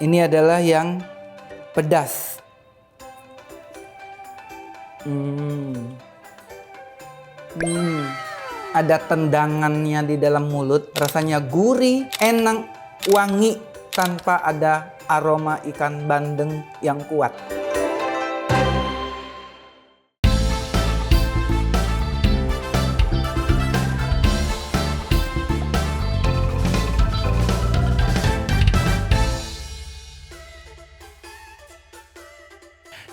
Ini adalah yang pedas. Ada tendangannya di dalam mulut, rasanya gurih, enak, wangi tanpa ada aroma ikan bandeng yang kuat.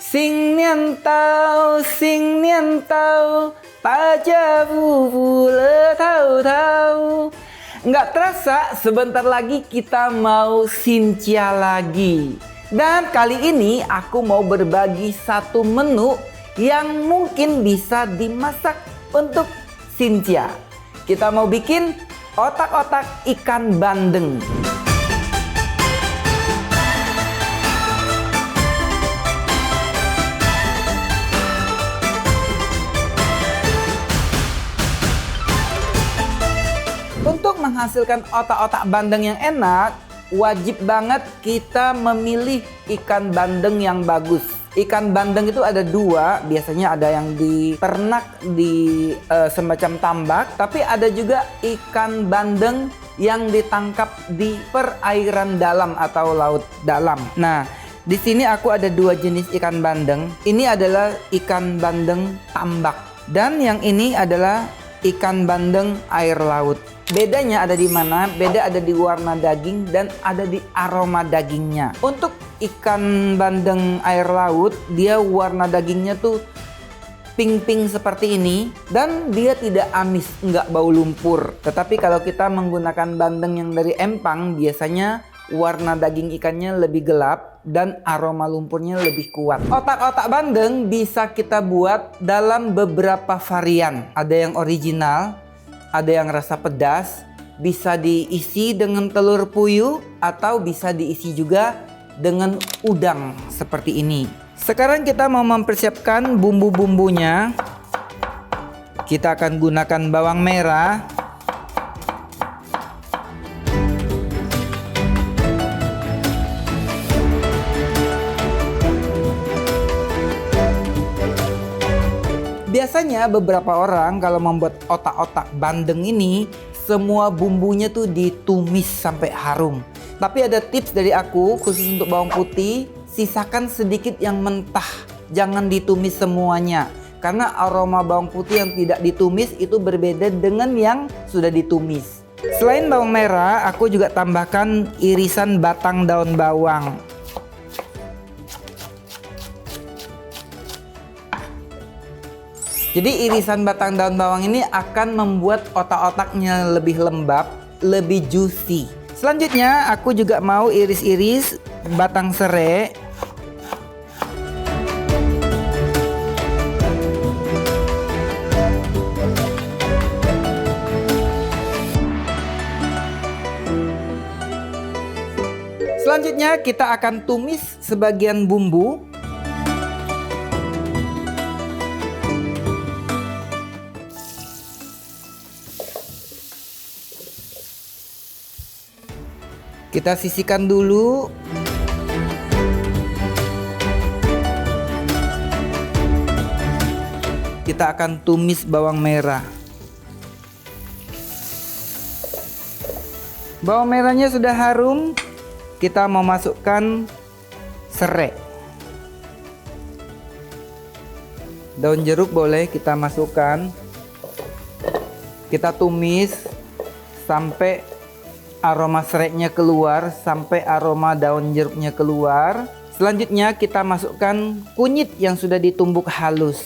Sing nian tau, baca bubu le tahu. Nggak terasa sebentar lagi kita mau Xinjia lagi. Dan kali ini aku mau berbagi satu menu yang mungkin bisa dimasak untuk Xinjia. Kita mau bikin otak-otak ikan bandeng. Untuk menghasilkan otak-otak bandeng yang enak, wajib banget kita memilih ikan bandeng yang bagus. Ikan bandeng itu ada dua, biasanya ada yang diternak di semacam tambak, tapi ada juga ikan bandeng yang ditangkap di perairan dalam atau laut dalam. Nah, di sini aku ada dua jenis ikan bandeng. Ini adalah ikan bandeng tambak, dan yang ini adalah ikan bandeng air laut. Bedanya ada di mana? Beda ada di warna daging dan ada di aroma dagingnya. Untuk ikan bandeng air laut, dia warna dagingnya tuh pink-pink seperti ini dan dia tidak amis, nggak bau lumpur. Tetapi kalau kita menggunakan bandeng yang dari empang, biasanya warna daging ikannya lebih gelap dan aroma lumpurnya lebih kuat. Otak-otak bandeng bisa kita buat dalam beberapa varian. Ada yang original, ada yang rasa pedas, bisa diisi dengan telur puyuh atau bisa diisi juga dengan udang seperti ini. Sekarang kita mau mempersiapkan bumbu-bumbunya. Kita akan gunakan bawang merah, biasanya beberapa orang kalau membuat otak-otak bandeng ini, semua bumbunya tuh ditumis sampai harum. Tapi ada tips dari aku khusus untuk bawang putih, sisakan sedikit yang mentah, jangan ditumis semuanya. Karena aroma bawang putih yang tidak ditumis itu berbeda dengan yang sudah ditumis. Selain bawang merah, aku juga tambahkan irisan batang daun bawang. Jadi irisan batang daun bawang ini akan membuat otak-otaknya lebih lembab, lebih juicy. Selanjutnya aku juga mau iris-iris batang serai. Selanjutnya kita akan tumis sebagian bumbu. Kita sisihkan dulu. Kita akan tumis bawang merah. Bawang merahnya sudah harum. Kita mau masukkan serai. Daun jeruk boleh kita masukkan. Kita tumis sampai aroma serainya keluar, sampai aroma daun jeruknya keluar. Selanjutnya kita masukkan kunyit yang sudah ditumbuk halus.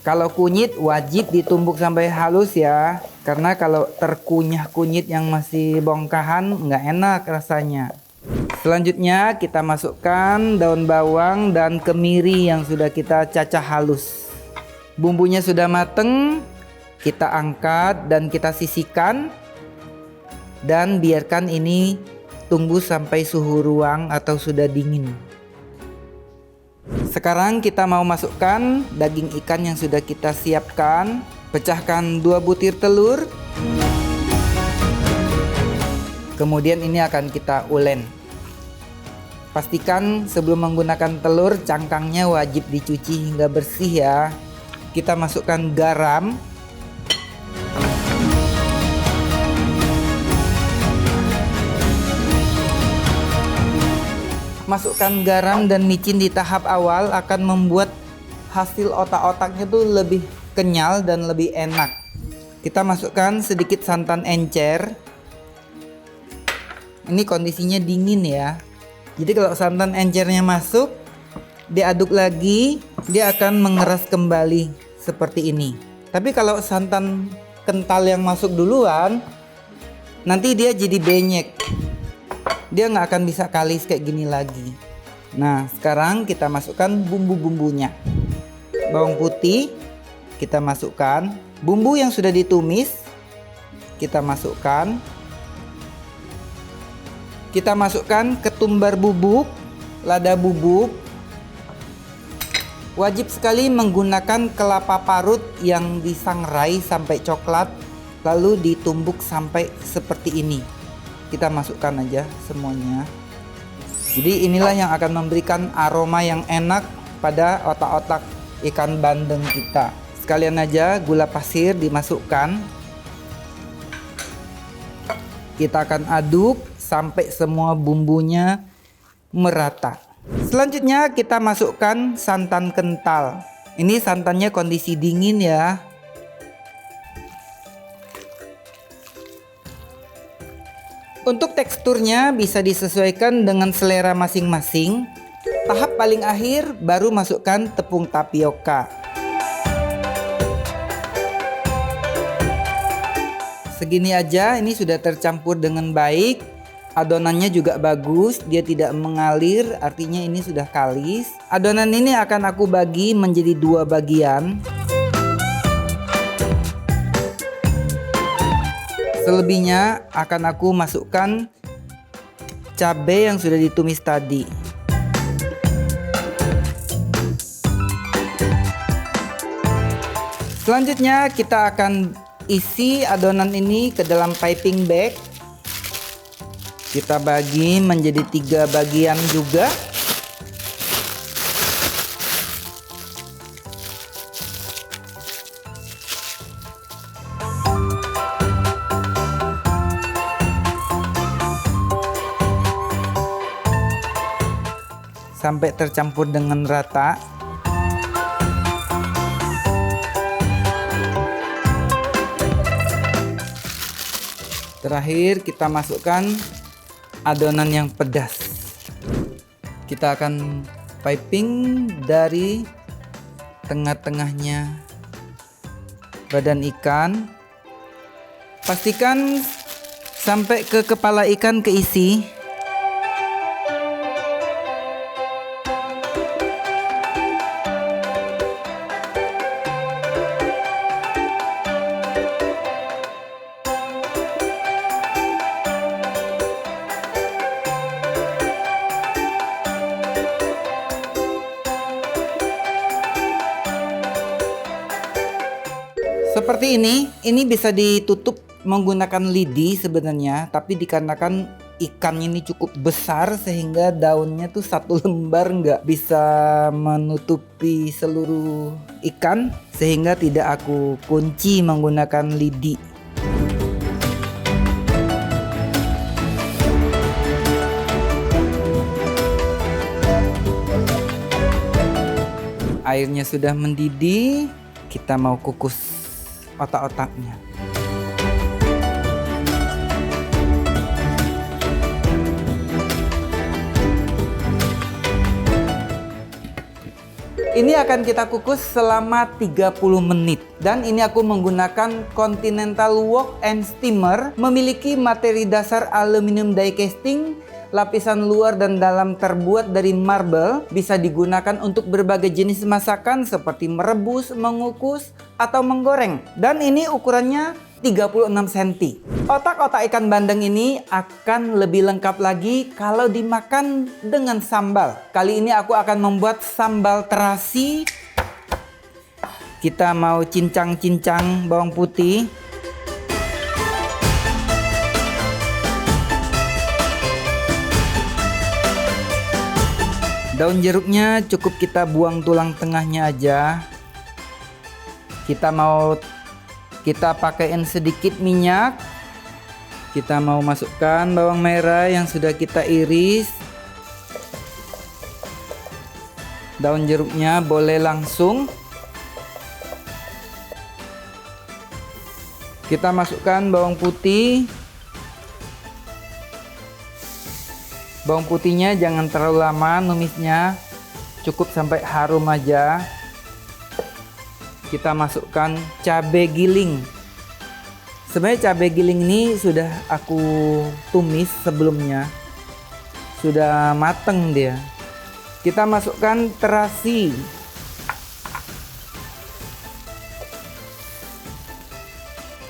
Kalau kunyit wajib ditumbuk sampai halus ya, karena kalau terkunyah kunyit yang masih bongkahan nggak enak rasanya. Selanjutnya kita masukkan daun bawang dan kemiri yang sudah kita cacah halus. Bumbunya sudah mateng, kita angkat dan kita sisihkan. Dan biarkan ini tunggu sampai suhu ruang atau sudah dingin. Sekarang kita mau masukkan daging ikan yang sudah kita siapkan. Pecahkan 2 butir telur. Kemudian ini akan kita ulen. Pastikan sebelum menggunakan telur, cangkangnya wajib dicuci hingga bersih ya. Kita masukkan garam. Masukkan garam dan micin di tahap awal akan membuat hasil otak-otaknya tuh lebih kenyal dan lebih enak. Kita masukkan sedikit santan encer. Ini kondisinya dingin ya. Jadi kalau santan encernya masuk, diaduk lagi, dia akan mengeras kembali seperti ini. Tapi kalau santan kental yang masuk duluan, nanti dia jadi benyek. Dia nggak akan bisa kalis kayak gini lagi. Nah, sekarang kita masukkan bumbu-bumbunya. Bawang putih kita masukkan. Bumbu yang sudah ditumis kita masukkan. Kita masukkan ketumbar bubuk, lada bubuk. Wajib sekali menggunakan kelapa parut yang disangrai sampai coklat, lalu ditumbuk sampai seperti ini. Kita masukkan aja semuanya. Jadi inilah yang akan memberikan aroma yang enak pada otak-otak ikan bandeng kita. Sekalian aja gula pasir dimasukkan. Kita akan aduk sampai semua bumbunya merata. Selanjutnya kita masukkan santan kental. Ini santannya kondisi dingin ya. Untuk teksturnya bisa disesuaikan dengan selera masing-masing. Tahap paling akhir baru masukkan tepung tapioka. Segini aja, ini sudah tercampur dengan baik. Adonannya juga bagus, dia tidak mengalir, artinya ini sudah kalis. Adonan ini akan aku bagi menjadi 2 bagian. Selebihnya akan aku masukkan cabai yang sudah ditumis tadi. Selanjutnya kita akan isi adonan ini ke dalam piping bag. Kita bagi menjadi 3 bagian juga. Sampai tercampur dengan rata. Terakhir kita masukkan adonan yang pedas. Kita akan piping dari tengah-tengahnya badan ikan. Pastikan sampai ke kepala ikan keisi. Seperti ini bisa ditutup menggunakan lidi sebenarnya, tapi dikarenakan ikannya ini cukup besar sehingga daunnya tuh 1 lembar nggak bisa menutupi seluruh ikan, sehingga tidak aku kunci menggunakan lidi. Airnya sudah mendidih, kita mau kukus otak-otaknya. Ini akan kita kukus selama 30 menit. Dan ini aku menggunakan Continental Wok and Steamer. Memiliki materi dasar aluminium die casting. Lapisan luar dan dalam terbuat dari marble, bisa digunakan untuk berbagai jenis masakan seperti merebus, mengukus, atau menggoreng. Dan ini ukurannya 36 cm. Otak-otak ikan bandeng ini akan lebih lengkap lagi kalau dimakan dengan sambal. Kali ini aku akan membuat sambal terasi. Kita mau cincang-cincang bawang putih. Daun jeruknya cukup kita buang tulang tengahnya aja. Kita pakaiin sedikit minyak. Kita mau masukkan bawang merah yang sudah kita iris. Daun jeruknya boleh langsung. Kita masukkan bawang putih. Bawang putihnya jangan terlalu lama numisnya, cukup sampai harum aja. Kita masukkan cabai giling. Sebenarnya cabai giling ini sudah aku tumis sebelumnya, sudah mateng dia. Kita masukkan terasi.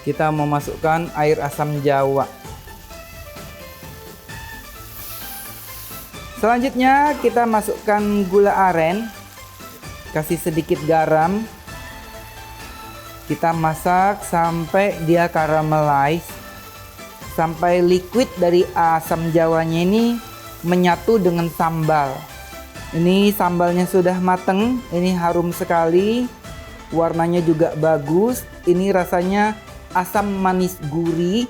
Kita mau masukkan air asam jawa. Selanjutnya kita masukkan gula aren, kasih sedikit garam. Kita masak sampai dia caramelize, sampai liquid dari asam jawanya ini menyatu dengan sambal. Ini sambalnya sudah mateng, ini harum sekali, warnanya juga bagus. Ini rasanya asam manis gurih.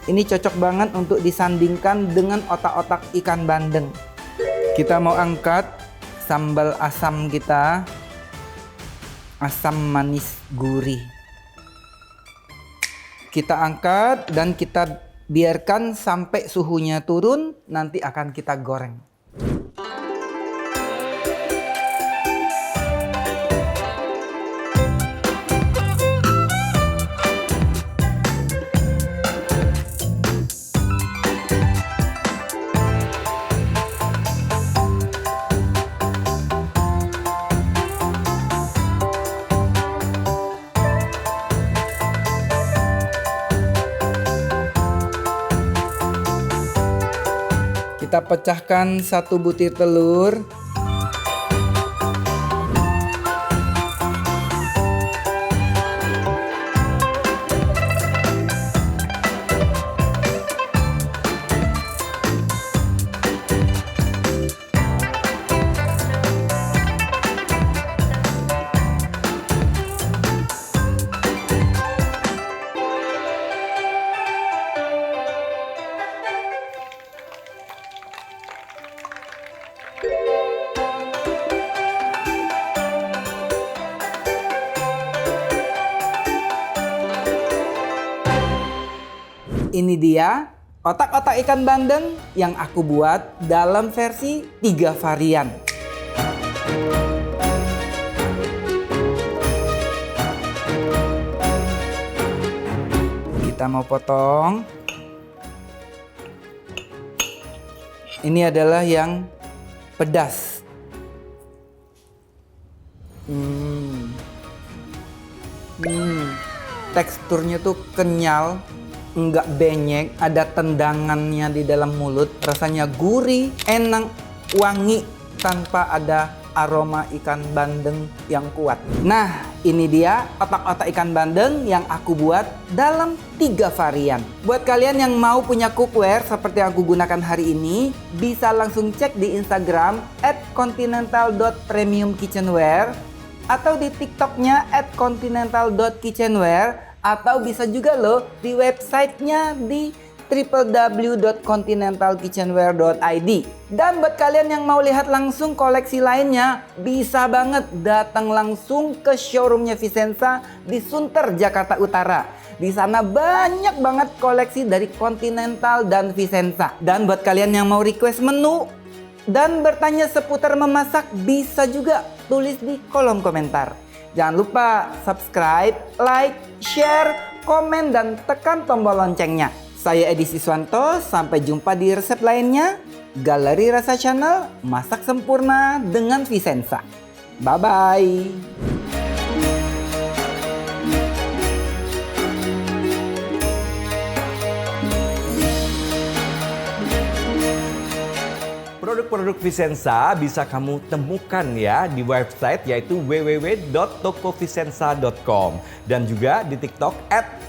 Ini cocok banget untuk disandingkan dengan otak-otak ikan bandeng. Kita mau angkat sambal asam kita. Asam manis gurih. Kita angkat dan kita biarkan sampai suhunya turun. Nanti akan kita goreng. Kita pecahkan 1 butir telur. Ini dia otak-otak ikan bandeng yang aku buat dalam versi 3 varian. Kita mau potong. Ini adalah yang pedas. Teksturnya tuh kenyal, enggak benyek, ada tendangannya di dalam mulut, rasanya gurih, enak, wangi tanpa ada aroma ikan bandeng yang kuat. Nah, ini dia otak-otak ikan bandeng yang aku buat dalam 3 varian. Buat kalian yang mau punya cookware seperti yang aku gunakan hari ini, bisa langsung cek di Instagram @continental.premiumkitchenware atau di TikToknya @continental.kitchenware, atau bisa juga loh di websitenya di www.continentalkitchenware.id. Dan buat kalian yang mau lihat langsung koleksi lainnya, bisa banget datang langsung ke showroomnya Vicenza di Sunter, Jakarta Utara. Di sana banyak banget koleksi dari Continental dan Vicenza. Dan buat kalian yang mau request menu dan bertanya seputar memasak, bisa juga tulis di kolom komentar. Jangan lupa subscribe, like, share, komen, dan tekan tombol loncengnya. Saya Edi Siswanto, sampai jumpa di resep lainnya. Galeri Rasa Channel, masak sempurna dengan Vicenza. Bye-bye. Produk-produk Vicenza bisa kamu temukan ya di website yaitu www.tokovicenza.com dan juga di TikTok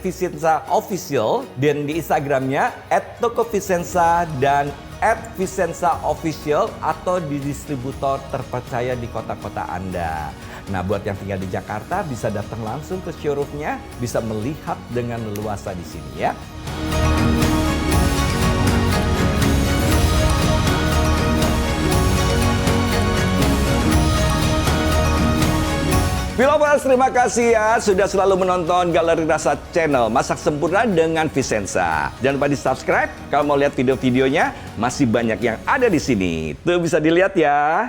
@vicenzaofficial dan di Instagramnya @tokovicenza dan @Vicenza Official atau di distributor terpercaya di kota-kota Anda. Nah, buat yang tinggal di Jakarta bisa datang langsung ke showroomnya, bisa melihat dengan leluasa di sini ya. Lovers, terima kasih ya sudah selalu menonton Galeri Rasa Channel Masak Sempurna dengan Vicenza. Jangan lupa di subscribe kalau mau lihat video-videonya, masih banyak yang ada di sini. Tuh bisa dilihat ya.